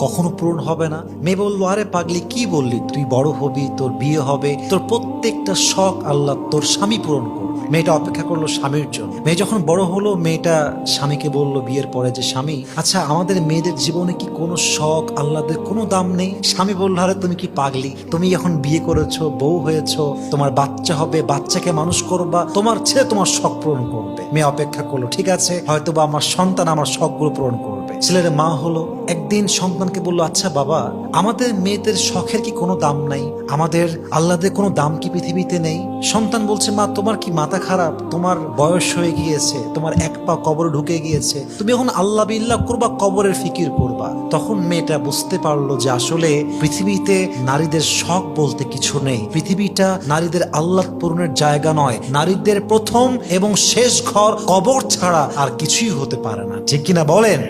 কখনো পূরণ হবে না? মেয়ে বলল, আরে পাগলি কি বললি, তুই বড় হবি, তোর বিয়ে হবে, তোর প্রত্যেকটা শখ আল্লাহ তোর স্বামী পূরণ করবে। মেয়েটা অপেক্ষা করলো স্বামীর জন্য। মেয়ে যখন বড় হলো, মেয়েটা স্বামীকে বলল বিয়ের পরে যে, স্বামী, আচ্ছা আমাদের মেয়েদের জীবনে কি কোনো শখ আল্লাহদের কোনো দাম নেই? স্বামী বলল, আরে তুমি কি পাগলি, তুমি এখন বিয়ে করেছো, বউ হয়েছো, তোমার বাচ্চা হবে, বাচ্চাকে মানুষ করবা, তোমার ছেলে তোমার শখ পূরণ করবে। মেয়ে অপেক্ষা করলো, ঠিক আছে, হয়তো বা আমার সন্তান আমার শখগুলো পূরণ করবে। ছেলের মা হলো, একদিন সন্তানকে বললো, আচ্ছা বাবা, আমাদের মেয়েদের শখের কি কোনো দাম নাই? আমাদের আল্লাহদের কোনো দাম কি পৃথিবীতে নেই? সন্তান বলছে, মা তোমার কি মাথা খারাপ? তোমার বয়স হয়ে গিয়েছে, তোমার এক পা কবরে ঢুকে গিয়েছে, তুমি এখন আল্লাহ বিল্লাহ করবা, কবরের ফিকির করবা। তখন মেয়েটা বুঝতে পারলো যে আসলে পৃথিবীতে নারীদের শখ বলতে কিছু নেই। পৃথিবীটা নারীদের আল্লাহ পূরণের জায়গা নয়। নারীদের প্রথম এবং শেষ ঘর কবর ছাড়া আর কিছুই হতে পারে না। ঠিক কিনা বলেন?